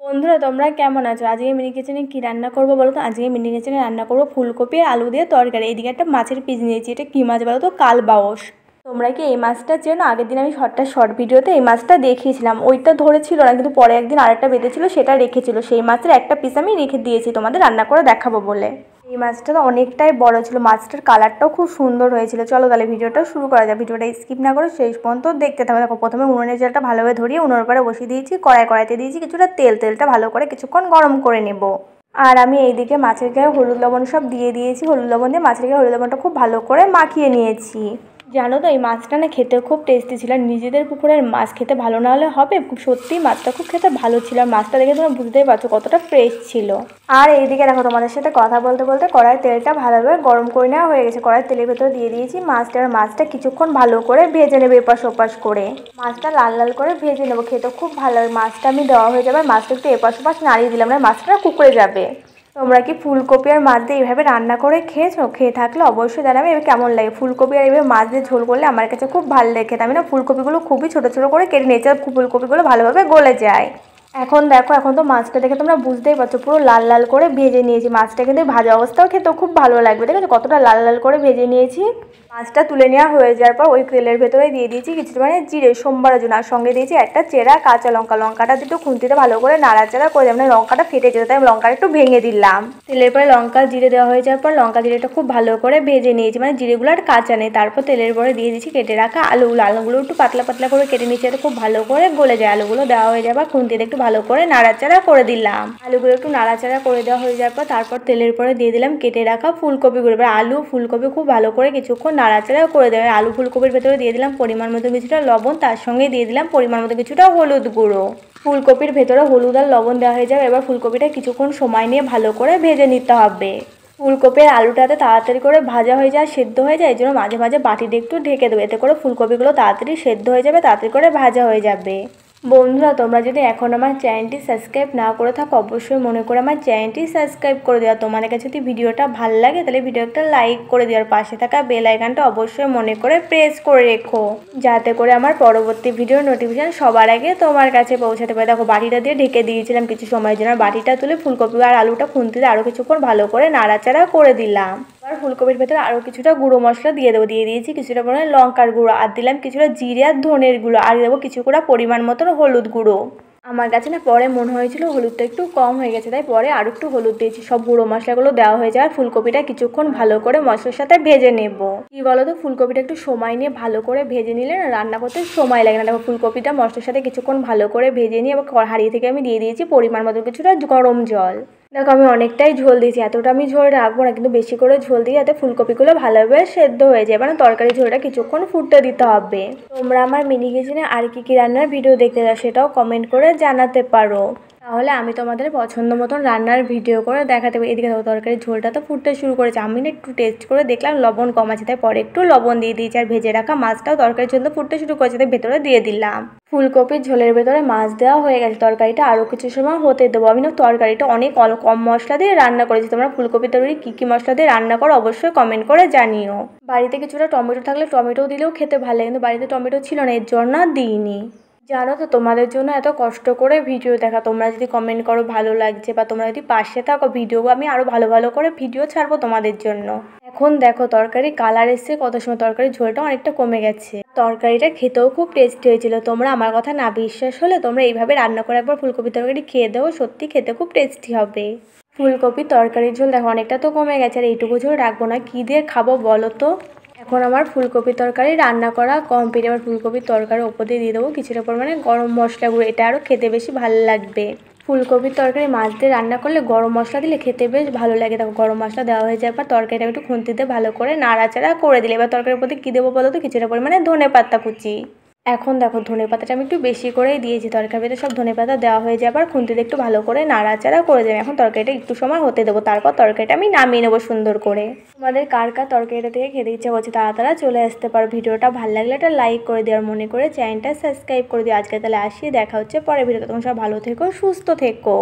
বন্ধুরা তোমরা কেমন আছো? আজকে মিনি কিচেনে কি রান্না করবো বলো তো? আজকে মিনি কিচেনে রান্না করবো ফুলকপি আর আলু দিয়ে তরকারি। এইদিকে একটা মাছের পিস নিয়েছি। এটা কি মাছ বলো তো? কালবাউস। তোমরা কি এই মাছটা চেনো? আগের দিন আমি শর্ট ভিডিওতে এই মাছটা দেখিয়েছিলাম। ওইটা ধরেছিল না, কিন্তু পরে একদিন আরেকটা বেঁধেছিল, সেটা রেখেছিল। সেই মাছের একটা পিস আমি রেখে দিয়েছি তোমাদের রান্না করে দেখাবো বলে। এই মাছটা তো অনেকটাই বড় ছিল, মাছটার কালারটাও খুব সুন্দর হয়েছিল। চলো তাহলে ভিডিওটা শুরু করা যায়। ভিডিওটা স্কিপ না করে শেষ পর্যন্ত দেখতে থাকো। দেখো, প্রথমে উনুনের জলটা ভালোভাবে ধরিয়ে উনুনের উপরে বসিয়ে দিয়েছি। কড়াইতে দিয়েছি কিছুটা তেলটা ভালো করে কিছুক্ষণ গরম করে নেব। আর আমি এইদিকে মাছের গায়ে হলুদ লবণ সব দিয়ে দিয়েছি। হলুদ লবণ দিয়ে মাছের গায়ে হলুদ লবণটা খুব ভালো করে মাখিয়ে নিয়েছি। জানো তো এই মাছটা না খেতে খুব টেস্টি ছিল। আর নিজেদের পুকুরের মাছ খেতে ভালো না হলে হবে? সত্যিই মাছটা খুব খেতে ভালো ছিল। আর মাছটা দেখে তোমরা বুঝতেই পারছো কতটা ফ্রেশ ছিল। আর এইদিকে দেখো, তোমাদের সাথে কথা বলতে বলতে কড়াইয়ের তেলটা ভালোভাবে গরম করে নেওয়া হয়ে গেছে। কড়াইয়ের তেলের ভেতরে দিয়ে দিয়েছি মাছটা কিছুক্ষণ ভালো করে ভেজে নেবে এপাশ ওপাশ করে। মাছটা লাল লাল করে ভেজে নেবো, খেতে খুব ভালো লাগে। মাছটা আমি দেওয়া হয়ে যাবে, মাছটা একটু এপাশ ওপাশ নাড়িয়ে দিলাম, না মাছটা কুকড়ে যাবে। তোমরা কি ফুলকপি আর মাছ দিয়ে এইভাবে রান্না করে খেয়েছো? খেয়ে থাকলে অবশ্যই জানাবে এবার কেমন লাগে। ফুলকপি আর এইভাবে মাছ দিয়ে ঝোল করলে আমার কাছে খুব ভালো লাগে খেতে। আমি না ফুলকপিগুলো খুবই ছোটো ছোটো করে কেটে নিয়েছি, আর ফুলকপিগুলো ভালোভাবে গলে যায়। এখন দেখো, এখন তো মাছটা দেখে তোমরা বুঝতেই পারছো পুরো লাল লাল করে ভেজে নিয়েছি। মাছটা কিন্তু ভাজা অবস্থাও খেতেও খুব ভালো লাগবে। দেখেছো কতটা লাল লাল করে ভেজে নিয়েছি। মাছটা তুলে নেওয়া হয়ে যাওয়ার পর ওই তেলের ভেতরে দিয়ে দিয়েছি কিছুটা জিরে সোমবারের জন্য। আর সঙ্গে দিয়েছি একটা চেরা কাঁচা লঙ্কা। লঙ্কাটা একটু খুন্তিতে ভালো করে নাড়াচাড়া করে দেয়, মানে লঙ্কাটা ফেটে যেত, তাই লঙ্কাটা একটু ভেঙে দিলাম। তেলের পরে লঙ্কা জিরে দেওয়া হয়ে যাওয়ার পর লঙ্কা জিরেটা খুব ভালো করে ভেজে নিয়েছি, মানে জিরেগুলো আর কাঁচা নেই। তারপর তেলের পরে দিয়ে দিয়েছি কেটে রাখা আলুগুলো একটু পাতলা পাতলা করে কেটে নিয়েছি, এটা খুব ভালো করে গলে যায়। আলুগুলো দেওয়া হয়ে যাওয়ার খুন্তিতে একটু ভালো করে নাড়াচাড়া করে দিলাম। আলুগুলো একটু নাড়াচাড়া করে দেওয়া হয়ে যাওয়ার পর তারপর তেলের পরে দিয়ে দিলাম কেটে রাখা ফুলকপিগুলো। এবার আলু ফুলকপি খুব ভালো করে কিছুক্ষণ নাড়াচাড়া করে দেওয়া। আলু ফুলকপির ভেতরে দিয়ে দিলাম পরিমাণ মতো কিছুটা লবণ, তার সঙ্গে দিয়ে দিলাম পরিমাণ মতো কিছুটা হলুদ গুঁড়ো। ফুলকপির ভেতরে হলুদ আর লবণ দেওয়া হয়ে যাবে। এবার ফুলকপিটা কিছুক্ষণ সময় নিয়ে ভালো করে ভেজে নিতে হবে। ফুলকপির আলুটাতে তাড়াতাড়ি করে ভাজা হয়ে যায়, সেদ্ধ হয়ে যায়, এই জন্য মাঝে মাঝে বাটিতে একটু ঢেকে দেবে, এতে করে ফুলকপিগুলো তাড়াতাড়ি সেদ্ধ হয়ে যাবে, তাড়াতাড়ি করে ভাজা হয়ে যাবে। বন্ধুরা তোমরা যদি এখন আমার চ্যানেলটি সাবস্ক্রাইব না করে থাকো অবশ্যই মনে করে আমার চ্যানেলটি সাবস্ক্রাইব করে দেওয়া। তোমাদের কাছে যদি ভিডিওটা ভালো লাগে তাহলে ভিডিওটা লাইক করে দেওয়ার পাশে থাকা বেল আইকনটা অবশ্যই মনে করে প্রেস করে রেখো, যাতে করে আমার পরবর্তী ভিডিওর নোটিফিকেশন সবার আগে তোমার কাছে পৌঁছাতে পারে। দেখো বাটিটা দিয়ে ঢেকে দিয়েছিলাম কিছু সময়ের জন্য। বাটিটা তুলে ফুলকপি আর আলুটা খুন্তিতে আরও কিছুক্ষণ ভালো করে নাড়াচাড়া করে দিলাম। আর ফুলকপির ভেতরে আরও কিছুটা গুঁড়ো মশলা দিয়ে দেবো। দিয়ে দিয়েছি কিছুটা পরিমাণে লঙ্কার গুঁড়ো, আর দিলাম কিছুটা জিরে আর ধনের গুঁড়ো, আর দেবো কিছুটা পরিমাণ মতন হলুদ গুঁড়ো। আমার কাছে না পরে মনে হয়েছিল হলুদটা একটু কম হয়ে গেছে, তাই পরে আরও একটু হলুদ দিয়েছি। সব গুঁড়ো মশলাগুলো দেওয়া হয়ে যায়। ফুলকপিটা কিছুক্ষণ ভালো করে মশলার সাথে ভেজে নেব। কি বলো তো, ফুলকপিটা একটু সময় নিয়ে ভালো করে ভেজে নিলে না রান্না করতে সময় লাগে না। দেখো ফুলকপিটা মশলার সাথে কিছুক্ষণ ভালো করে ভেজে নিয়ে আবার হাঁড়ি থেকে আমি দিয়ে দিয়েছি পরিমাণ মতো কিছুটা গরম জল। দেখো আমি অনেকটাই ঝোল দিয়েছি, এতটা আমি ঝোল রাখবো না, কিন্তু বেশি করে ঝোল দিয়ে যাতে ফুলকপিগুলো ভালোভাবে সেদ্ধ হয়ে যায়। মানে তরকারি ঝোলটা কিছুক্ষণ ফুটতে দিতে হবে। তোমরা আমার মিনি কিচেনে আর কি রান্নার ভিডিও দেখতে চাও সেটাও কমেন্ট করে জানাতে পারো, তাহলে আমি তোমাদের পছন্দ মতন রান্নার ভিডিও করে দেখাতে পারি। এদিকে দেখো তরকারির ঝোলটা তো ফুটতে শুরু করেছে। আমি না একটু টেস্ট করে দেখলাম লবণ কম আছে, তাই পরে একটু লবণ দিয়ে দিয়েছি। আর ভেজে রাখা মাছটাও তরকারির ঝোল তো ফুটতে শুরু করেছে, তাই ভেতরে দিয়ে দিলাম। ফুলকপির ঝোলের ভেতরে মাছ দেওয়া হয়ে গেছে। তরকারিটা আরও কিছু সময় হতে দেবো। আমি না তরকারিটা অনেক কম মশলা দিয়ে রান্না করেছি। তোমরা ফুলকপির তরকারি কী মশলা দিয়ে রান্না করো অবশ্যই কমেন্ট করে জানিও। বাড়িতে কিছুটা টমেটো থাকলে টমেটো দিলেও খেতে ভালো লাগে, কিন্তু বাড়িতে টমেটো ছিল না, এর জন্য দিইনি। জানো তো তোমাদের জন্য এত কষ্ট করে ভিডিও দেখা, তোমরা যদি কমেন্ট করো ভালো লাগছে বা তোমরা যদি পাশে থাকো ভিডিও আমি আরও ভালো ভালো করে ভিডিও ছাড়বো তোমাদের জন্য। এখন দেখো তরকারি কালার এসছে, কত সময় তরকারির ঝোলটা অনেকটা কমে গেছে। তরকারিটা খেতেও খুব টেস্টি হয়েছিল। তোমরা আমার কথা না বিশ্বাস হলে তোমরা এইভাবে রান্না করে একবার ফুলকপি তরকারি খেয়ে দেবো, সত্যি খেতে খুব টেস্টি হবে। ফুলকপির তরকারির ঝোল দেখো অনেকটা তো কমে গেছে, আর এইটুকু ঝোল রাখবো না, কী দিয়ে খাবো বলো তো। এখন আমার ফুলকপির তরকারি রান্না করা কমপ্লিট। এবার ফুলকপির তরকারি ওপর দিয়ে দেবো কিছুটা পরিমাণে গরম মশলা গুঁড়ো, এটা আরও খেতে বেশি ভালো লাগবে। ফুলকপির তরকারি মাছ দিয়ে রান্না করলে গরম মশলা দিলে খেতে বেশ ভালো লাগে। দেখো গরম মশলা দেওয়া হয়ে যাওয়ার পর তরকারিটা একটু খুন্তিতে ভালো করে নাড়াচাড়া করে দিলে এবার তরকারির প্রতি কী দেবো বলো তো, কিছুটা পরিমাণে ধনেপাতা কুচি। এখন দেখো ধনেপাতাটা আমি একটু বেশি করেই দিয়েছি। তরকারিতে সব ধনেপাতা দেওয়া হয়ে যাবার খুন্তিতে একটু ভালো করে নাড়াচাড়া করে দেবে। এখন তরকারিটা একটু সময় হতে দেবো, তারপর তরকারিটা আমি নামিয়ে নেবো সুন্দর করে। তোমাদের কার কার তরকারিটা থেকে খেতে ইচ্ছে করছে তারা চলে আসতে পারো। ভিডিওটা ভালো লাগলে একটা লাইক করে দেওয়ার, মনে করে চ্যানেলটা সাবস্ক্রাইব করে দিও। আজকে তাহলে আসি, দেখা হচ্ছে পরের ভিডিওতে। তোমরা সব ভালো থেকো, সুস্থ থেকো।